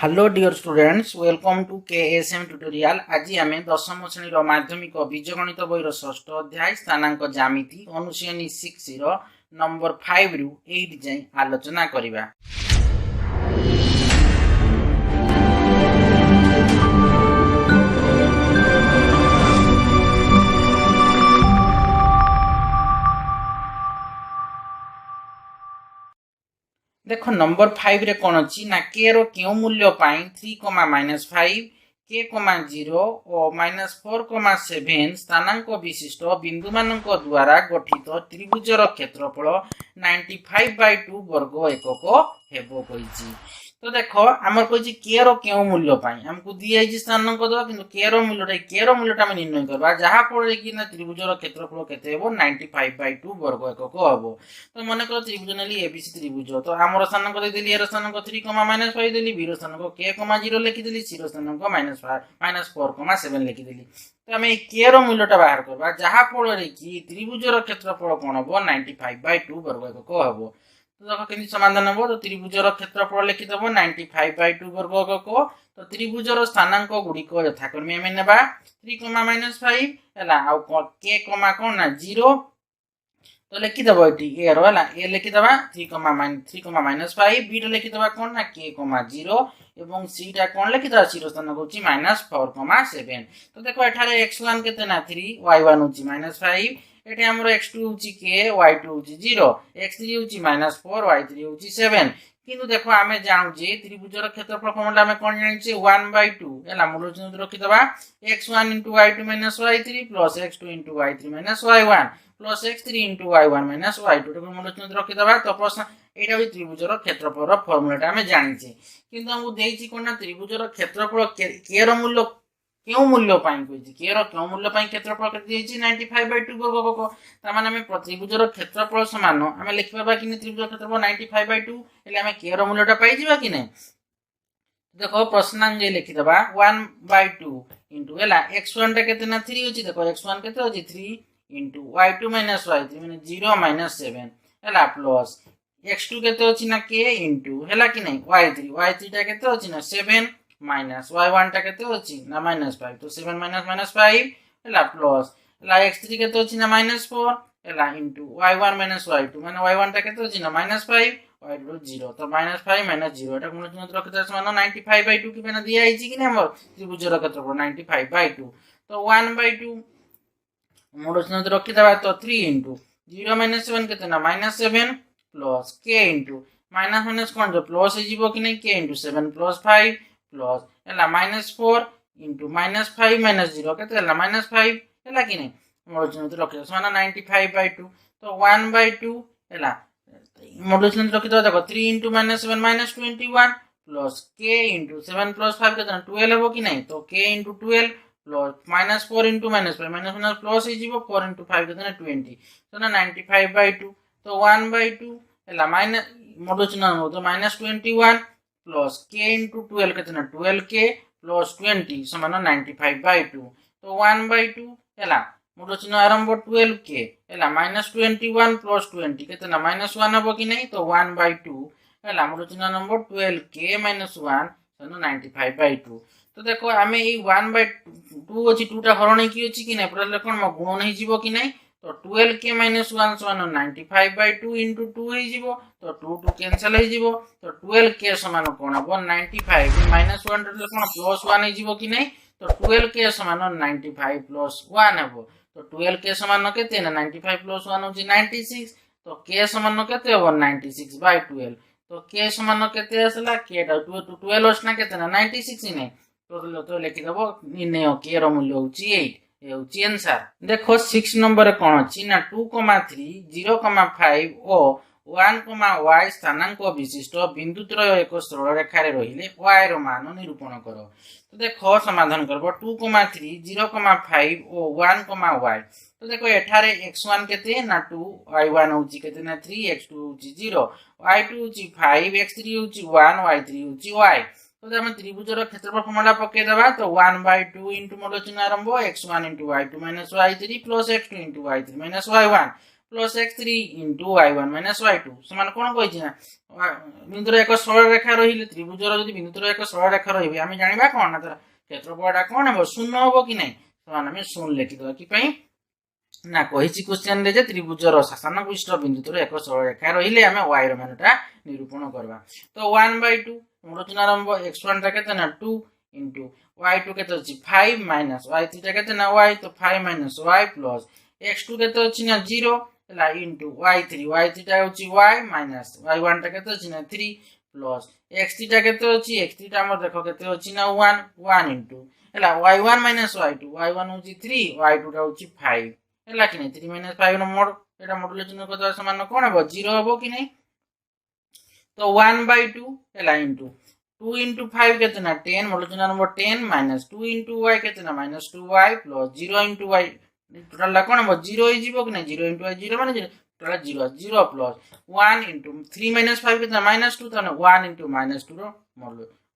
Hello dear students welcome to KSM tutorial. आज आम दशम श्रेणी माध्यमिक बीजगणित बही षष्ठ अध्याय स्थानांक ज्यामिति अनुशीलनी 6 नंबर 5 रु 8 जाए आलोचना करिबा। देख नंबर 5 रे कौन अच्छी ना के रो क्यों मूल्य पाई 3,-5 के, 0 और -4,7 स्थानांक विशिष्ट बिंदु मानक द्वारा गठित त्रिभुजर क्षेत्रफल 95/2 वर्ग एकक हेबो कहिछि। तो देखो आमर कहिछि के रो क्यों मूल्य पाई हमको दिया है स्थानांक दवा किंतु के रो मूल्यटा हम निर्णय करबा जहा पड़े कि ना त्रिभुजर क्षेत्रफल केते हेबो 95/2 वर्ग एकक हेबो। तो मन कर त्रिभुज नेली एबीसी त्रिभुज तो आमर स्थानांक दे देली एर स्थानांक 3,-5 देली, बी रो स्थानांक के, 0 लिखि देली, सी रो स्थानांक -4,7 लिखि देली। तो आम के रो मूल्यटा बाहर करबा जहा फल कि त्रिभुजर क्षेत्रफल कोन हबो 95/2 वर्ग एकक हबो। तो देखो केमि समाधान हबो। तो त्रिभुजर क्षेत्रफल लिखि दबो 95/2 वर्ग एकक। तो त्रिभुजर स्थानांक गुड़िक यथाक्रमे आम नेबा 3,-5 हैला आ के कोन ना 0। तो लिखिदेव ये ए रहा ए लिखिदेव 3,-5, बी लिखिदेव कौन ना के, 0 एवं सी टा कौन लिखिदेव सी स्थान हूँ -4,7। तो देखो एठारे x1 केते ना 3, y1 हूँ -5, एठी हमर x2 हूँ के, y2 हूँ 0, x3 हूँ -4, y3 हूँ 7। किंतु देखो आमे जानू जे त्रिभुजर क्षेत्रफल फॉर्मूला में कोन जानिचे 1/2 हैला मूल चिन्ह रखिदबा x1 * y2 - y3 plus x2 * y3 - y1 plus x3 * y1 - y2 मूल चिन्ह रखिदबा। तो प्रश्न एटा भी त्रिभुजर क्षेत्रफल फॉर्मूलाटा आमे जानिचे किंतु हमहु देइछि कोन ना त्रिभुजर क्षेत्रफल के रो मूल्य क्यों मूल्य पाई कहिछि के रो क्यों मूल्य पाई क्षेत्रफल केते देइछि 95/2 वर्ग एकक। त माने हम त्रिभुजर क्षेत्रफल समान हम लिखिबा कि त्रिभुजर क्षेत्रफल 95/2 एले हम के रो मूल्यटा पाई जिबा कि नै। देखो प्रश्नांक लिखिदबा 1/2 इनटू हैला x1 टा केते ना 3 होछि। देखो x1 केते होछि 3 इनटू y2 - y3 माने 0 - 7 हैला प्लस x2 केते होछि ना k इनटू हैला कि नै y3 टा केते होछि ना 7 माइनस y1 टा केते होछि ना -5। तो 7 - -5 हैला प्लस हैला x3 केते होछि ना -4 हैला इनटू y1 - y2 माने y1 टा केते होछि ना -5 y2 0। तो -5 - 0 एटा कोन चिन्ह रखिदा समान 95/2 कि बेना दिया आइछि कि नै हमर त्रिभुजर क्षेत्रफल 95/2। तो 1/2 मूल चिन्ह रखिदबा। तो 3 इनटू 0 - 7 केते ना -7 प्लस k इनटू माइनस कोन जो प्लस हे जिवो कि नै k इनटू 7 प्लस 5 प्लस हैला -4 इनटू -5 - 0 केते हैला -5 हैला कि नै मूल चिन्ह रखिदा समान 95/2। तो 1/2 हैला मूल चिन्ह रखिदा। देखो 3 into -7 -21 plus k into 7 plus 5 केते ना 12 हेबो कि नै। तो k into 12 plus -4 into -5 plus हे जिवो 4 इनटू 5 केते ना 20। तो ना 95/2। तो 1/2 हैला माइनस मूल चिन्ह तो -21 प्लस k इनटू 12 केते ना 12k प्लस 20 समान 95/2। तो 1/2 हैला मूल चिन्ह आरंभ 12k हैला -21 प्लस 20 केते ना -1 हेबो कि नै। तो 1/2 हैला मूल चिन्ह नंबर 12k - 1 समान 95/2। तो देखो आमे ए 1/2 अछि 2 टा हरण की अछि कि नै पूरा कोन गुण नै जिवो कि नै। तो 12k - 1 समान 95/2 इनटू 2 हे जिवो। तो 2 कैंसिल हे जिवो। तो 12k समान कोन हबो 95 -1 कोन प्लस 1 हे जिवो कि नै। तो 12k समान 95 प्लस 1 हेबो। तो 12k समान केते ना 95 प्लस 1 होछि 96। तो k समान केते हबो 96/12। तो k समान केते आसला k टा 12 होछि ना केते ना 96 हि नै। तो लिखि दबो निर्णय k रो मूल्य होछि 8 ए होछि आंसर। देखो 6 नंबर रे कोन अछि ना 2,3 0,5 ओ 1,y स्थानांक विशिष्ट बिंदु त्रय एक सरल रेखा रे रहिले y रो मान निरूपण करो। तो देखो समाधान करबो 2,3 0,5 ओ 1,y। तो देखो एठारे x1 केते ना 2, y1 होछि केते ना 3, x2 होछि 0, y2 होछि 5, x3 होछि 1, y3 होछि y। तो हम त्रिभुजर क्षेत्रफल फॉर्मूला पके दबा। तो 1/2 इनटू मूल चिन्ह आरंभ x1 * y2 - y3 plus x2 * y3 - y1 plus x3 into y1 minus y2 समान कोन कहै छी ना बिंदुर एक सरल रेखा रहिले त्रिभुजर जदि बिंदुर एक सरल रेखा रहिबे हम जानिबा कोन ना क्षेत्रफलटा कोन हो शून्य होबो कि नै समान हम शून्य लिखि दो कि पई ना कहिछि क्वेश्चन रे जे त्रिभुजर शासन पृष्ठ बिंदुर एक सरल रेखा रहिले हम y र मानटा निरूपण करबा तो 1/2 मूलचन आरंभ x1 टा केते ना 2 इंटू y2 केते अछि 5 माइनस y3 टा केते ना y तो 5 माइनस y प्लस x2 केते अछि ना 0 ला इंटू y3 टा अछि y माइनस y1 टा केते अछि ना 3 प्लस x3 टा केते अछि x3 टा हमर देखो केते अछि ना 1 इंटू हला y1 माइनस y2 y1 अछि 3 y2 टा अछि 5 हला कि नै 3 माइनस 5 नो मोड एटा मॉड्यूलेशन करबा समान कोन हो 0 होबो कि नै तो 1/2 हला इंटू 2 into 5 केते ना 10 modulation number 10 minus 2 into y केते ना minus 2y plus 0 into y total ला कोन 0 हि जीवो कि नै 0 into y 0 माने टोटल 0 0 प्लस 1 into 3 minus 5 केते ना माइनस 2 तने 1 into माइनस 2 रो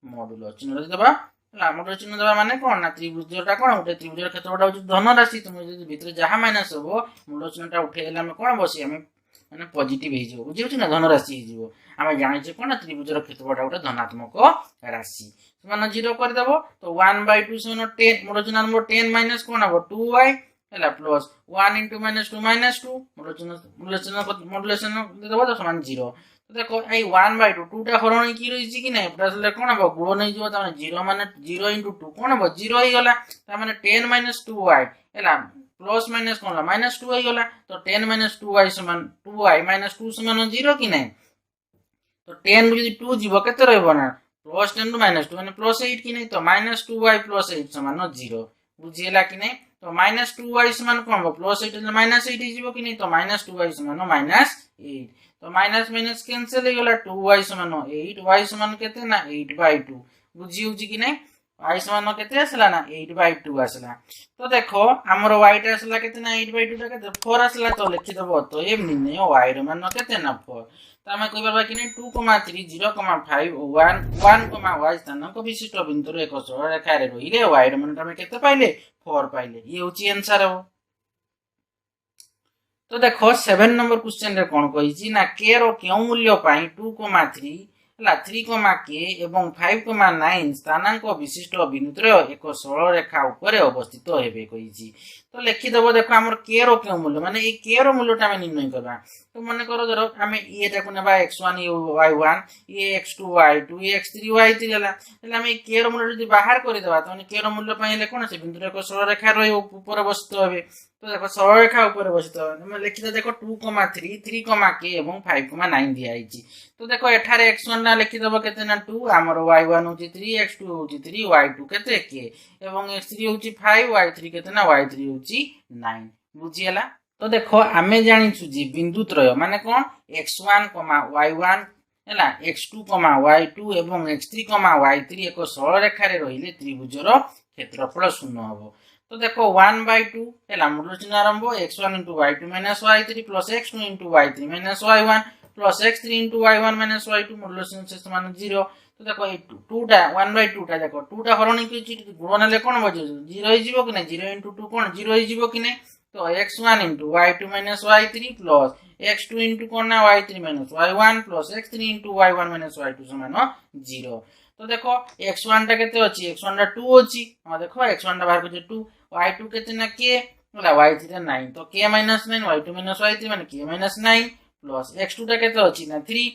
मॉड्यूल चिन्ह देबा ला मॉड्यूल चिन्ह देबा माने कोन ना त्रिभुजटा कोन उठे त्रिभुजर क्षेत्रफलटा होची धन राशि तुम जदि भीतर जहा माइनस होबो मॉड्यूल चिन्हटा उठेला हम कोन बसी हम माने पॉजिटिव हि जीवो बुझियो छी ना धन राशि हि जीवो आमे जानि जे कोन त्रिभुजर क्षेत्रफलटा उठे धनात्मक राशि समान 0 कर देबो तो 1/2 समान 10 मॉड्यूल नंबर 10 माइनस कोन हो 2y हला प्लस 1 into माइनस 2 मॉड्यूलेशन दे देबो तो समान 0 तो देखो ए 1/2 2 टा हरण की रही छी कि नै प्लस ले कोन हो गुण नै जो त 0 माने 0 into 2 कोन हो 0 ही गला त माने 10 minus 2y हला प्लस माइनस कोन ला माइनस 2 ही गला तो 10 minus 2y समान 2y minus 2 समान 0 कि नै तो 10 रो यदि 2 जीवो केते रहबो ना प्लस 10 टू माइनस 2 माने प्लस 8 कि नै तो माइनस 2y प्लस 8 समान 0 बुझिएला कि नै तो माइनस 2y समान कोन हो प्लस 8 એટલે माइनस 8 जीवो कि नै तो माइनस 2y समान माइनस 8 तो माइनस माइनस कैंसिल हो गेला 2y समान 8 y समान केते ना 8/2 बुझियौ जी कि नै y समान केते आसला ना 8/2 आसला तो देखो हमर y टा आसला केते ना 8/2 टा केते 4 आसला तो लिखि देबो तो एमनि नै y र मान केते ना 4 तो हम कहि परबा कि नै 2,3 0,5 1 y स्थानांक विशिष्ट बिंदुर एक सरल रेखा रे रहिले y र मान हम केते पाइले 4 पाइले ये होची आंसर हो तो देखो 7 नंबर क्वेश्चन रे कोन कहि छी ना k रो केउ मूल्य पाई 2,3 हला 3,k एवं 5,9 स्थानांक विशिष्ट बिंदुर एक सरल रेखा ऊपर अवस्थित हेबे कहि छी तो लिखि देबो देखो हमर k रो केउ मूल्य माने ए k रो मूल्यटा हम निर्णय करबा तो मन करो धरो हमें ये टाको नेबा x1 y1 ये x2 y2 ये x3 y3 हला हला हम k रो मूल्य जदि बाहर करि देबा तो k रो मूल्य पाइले कोन से बिंदुर एक सरल रेखा रही ऊपर अवस्थित हेबे तो देखो सरल रेखा ऊपर अवस्थित हम लिखि दे देखो 2,3 3,k एवं 5,9 दिया आइची तो देखो एठारे x1 ना लिखि देबो केते ना 2 हमर y1 होची 3 x2 होची 3 y2 केते k एवं x3 होची 5 y3 केते ना y3 होची 9 बुझियला तो देखो आमे जानि छु जी बिंदु त्रय माने कोन x1, y1 हला x2, y2 एवं x3, y3 एक सरल रेखा रे रहिले त्रिभुजर क्षेत्रफल शून्य हबो तो देखो 1/2 हला मूल चिन्ह आरंभ x1 into y2 minus y3 plus x2 into y3 minus y1 plus x3 into y1 minus y2 मूल चिन्ह से समान 0 तो देखो 2 टा 1/2 टा देखो 2 टा हरण की गुणन ले कोन बजे 0 ही जीवो कि नै 0 into 2 कोन 0 ही जीवो कि नै तो x1 into y2 minus y3 plus x2 into कोन ना y3 minus y1 plus x3 into y1 minus y2 समान 0 तो देखो x1 टा केते अछि x1 टा 2 अछि हम देखो x1 टा बाहर को 2 y2 केते ना k होला y3 टा 9 तो k - 9 y2 - y3 माने k - 9 प्लस x2 टा केते अछि ना 3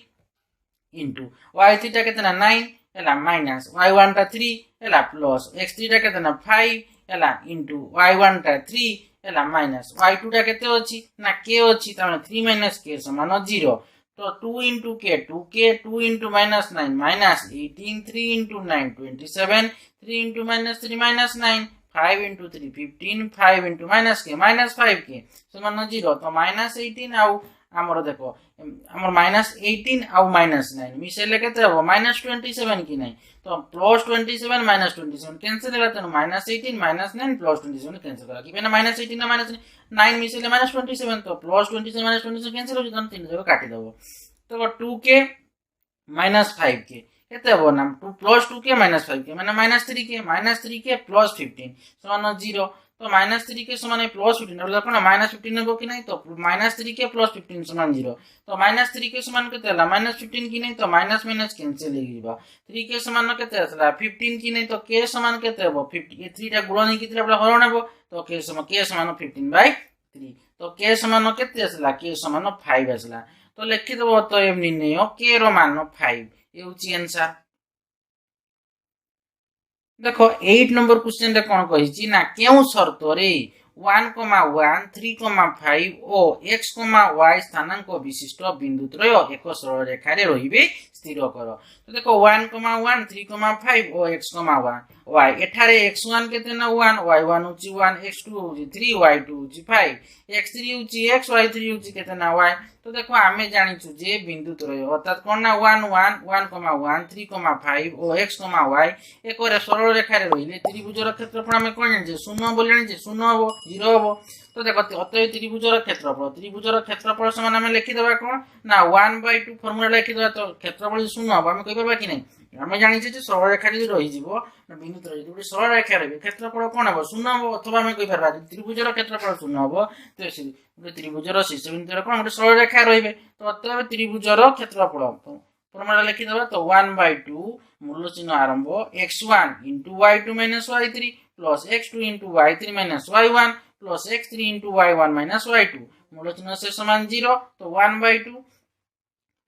into y3 टा केते ना 9 होला माइनस y1 टा 3 होला प्लस x3 टा केते ना 5 होला into y1 टा 3 होला माइनस y2 टा केते अछि ना k अछि त 3 - k समान 0 तो 2 into k 2k 2 into minus 9 minus 18 3 into 9 27 3 into minus 3 minus 9 5 into 3 15 5 into minus k minus 5k समान 0 तो minus 18 आउ हमर देखो हमर minus 18 आउ minus 9 मिसेले केते हो minus 27 की नहीं तो plus 27 minus 27 कैंसिल होला त minus 18 minus 9 plus 27 कैंसिल होला कि बिना minus 18 ना minus 9 मिसेले minus 27 तो plus 27 minus 27 कैंसिल हो जतन तीन जगह काटी देबो तो 2k minus 5k केते हो ना 2 plus 2k minus 5k माने minus 3k plus 15 समान 0 तो -3 के समान +15 मतलब कौन -15 हम कि नहीं तो -3 के +15 समान 0 तो -3 के समान केते हला -15 कि नहीं तो माइनस माइनस कैंसिल हो जीवा 3 के समान केते हला 15 कि नहीं तो के समान केते हबो 50 ये 3 टा गुणन कि 3 टा हरण हबो तो के समान 15/3 तो के समान केते असला के समान 5 असला तो लिखि दबो तो एम निर्णय के रो मान 5 ये होची आंसर। देखो 8 नंबर क्वेश्चन रे कोन कहिची ना केउ शर्त रे 1, 1, 3, 5 और x, y स्थानांक विशिष्ट बिंदु त्रय एक सरल रेखा रे रहिबे स्थिर कर। तो देखो 1, 1, 3, 5 और x, y एठारे x1 केते ना 1, y1 होची 1, x2 होची 3, y2 होची 5, x3 होची x, y3 होची केते ना y। तो देखो आमे जानिछु जे बिंदु त्रय अर्थात कोन ना 1, 1, 1, 1, 3, 5 और x, y एक सरल रेखा रे रहिले त्रिभुजर क्षेत्रफल आमे कोन जानिछे 0 बोली जानिछे 0 हबो 0 हबो। तो देखो अतएव त्रिभुजर क्षेत्रफल समान आमे लिखि देबा कोन ना 1/2 फार्मूला लिखि देबा तो क्षेत्रफल 0 हबो आमे कहि परबा कि नै आमे जानिछे जे सरल रेखा जदि रहि जिवो बिंदु त्रय जदि सरल रेखा रहबे क्षेत्रफल कोन हबो 0 हबो अथवा आमे कहि परबा त्रिभुजर क्षेत्रफल 0 हबो तो त्रिभुजर शीर्ष बिंदुर कोन गोटे सरल रेखा रहिबे तो अतएव त्रिभुजर क्षेत्रफल फॉर्मूला लिखि देबा तो 1/2 मूल चिन्ह आरंभ x1 * y2 - y3 plus x2 * y3 - y1 plus x3 * y1 - y2 मूल चिन्ह से समान 0 तो 1/2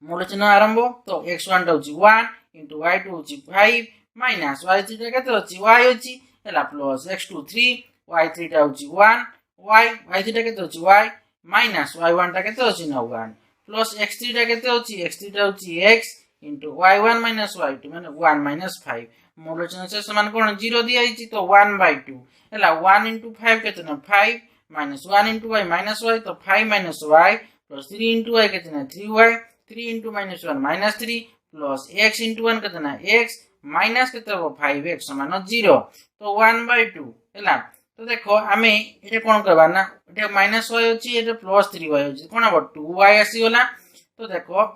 मूल चिन्ह आरंभ तो x1 टा होची 1 * y2 होची 5 माइनस y3 टा केते होची y होची एला प्लस x2 3 y3 टा होची 1 y3 टा केते होची y माइनस y1 टा केते होची ना 1 प्लस x3 टा केते होची x3 टा होची x into y1 minus y2 माने 1 minus 5 मूल चिन्ह से समान कोन 0 दिया हिची तो 1/2 एला 1 into 5 केते ना 5 minus 1 into y minus y तो 5 minus y plus 3 into y केते ना 3y 3 into minus 1 minus 3 plus x into 1 केते ना x minus केते हो 5x समान 0 तो 1/2 एला तो देखो आमे एटे कोन करबा ना एटे minus y होची एटे plus 3y होची कोन हो 2y आसी होला तो देखो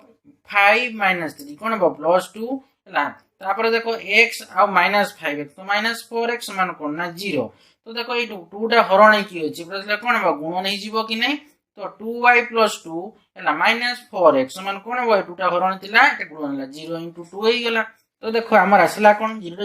5 minus 3 कोन हो plus 2 हला तापर देखो x आ minus 5x तो minus 4x समान कोन ना 0 तो देखो ए 2 टा हरण की होची प्रश्न कोन हो गुण नै जीवो कि नै तो 2y plus 2 हला minus 4x समान कोन हो 2 टा हरण थिला ए गुण हला 0 into 2 होई गेला तो देखो हमर असला कोन 0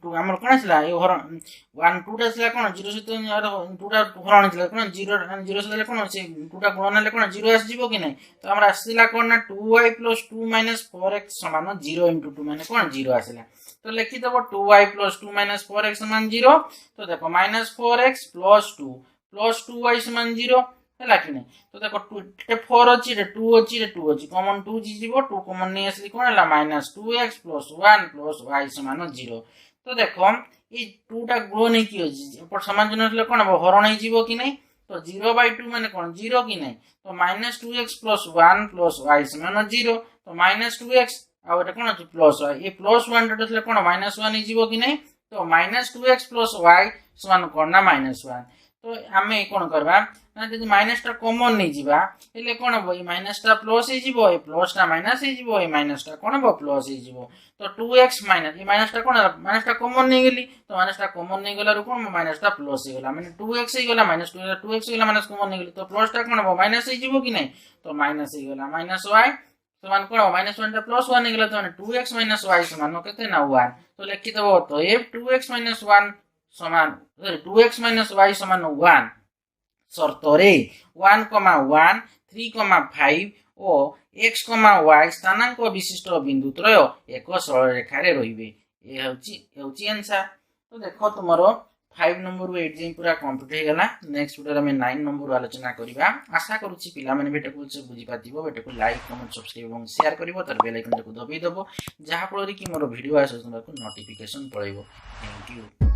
2 हमर कोन असला ए हरण 1 2 टा असला कोन 0 से 2 टा हरण थिला कोन 0 से कोन से 2 टा गुणन ले कोन 0 आस जीवो कि नै तो हमर असला कोन ना 2y plus 2 minus 4x समान 0 into 2 माने कोन 0 आसला तो लिखि देबो 2y plus 2 minus 4x समान 0 तो देखो minus 4x plus 2 plus 2y समान 0 हला कि नै तो देखो 2 4 अछि 2 अछि 2 अछि कॉमन 2 जीवो 2 कॉमन नै आसली कोन हला -2x + 1 + y समान 0 तो देखो ई 2 टा गुण नै कि अछि ऊपर समान चिन्ह ले कोन हरण नै जीवो कि नै तो 0/2 माने कोन 0 कि नै तो -2x + 1 + y समान 0 तो -2x आ एटा कोन अछि प्लस y ए +1 टा ले कोन -1 नै जीवो कि नै तो -2x + y समान कोन ना -1 तो आमे कोन करबा ना जदि माइनस टा कॉमन नै जीवा एले कोन हो ई माइनस टा प्लस हे जीवो ए प्लस टा माइनस हे जीवो ए माइनस टा कोन हो प्लस हे जीवो तो 2x माइनस ई माइनस टा कोन माइनस टा कॉमन नै गेली तो माइनस टा कॉमन नै गेला कोन माइनस टा प्लस हे गेला माने 2x हे गेला -2x हे गेला माइनस कॉमन नै गेली तो प्लस टा कोन हो माइनस हे जीवो कि नै तो माइनस हे गेला -y समान कोन हो -1 टा +1 हे गेला तो 2x - y समान केते ना 1 तो लिखि देबो तो f 2x - 1 समान 2x - y समान 1 शर्त रे 1, 1, 3, 5 और x, y स्थानांक विशिष्ट बिंदु त्रय एक सरल रेखा रे रहिबे ए होची आंसर। तो देखो तुमरो 5 नंबर 8 जे पूरा कंप्लीट हे गेला नेक्स्ट वीडियो में 9 नंबर आलोचना करिबा आशा करूची पिला माने बेटे को बुझी पातिबो बेटे को लाइक कमेंट सब्सक्राइब और शेयर करिवो तर बेल आइकन को दबाई दबो जहा फल रे कि मोर वीडियो आसे तुमको नोटिफिकेशन पळेबो थैंक यू।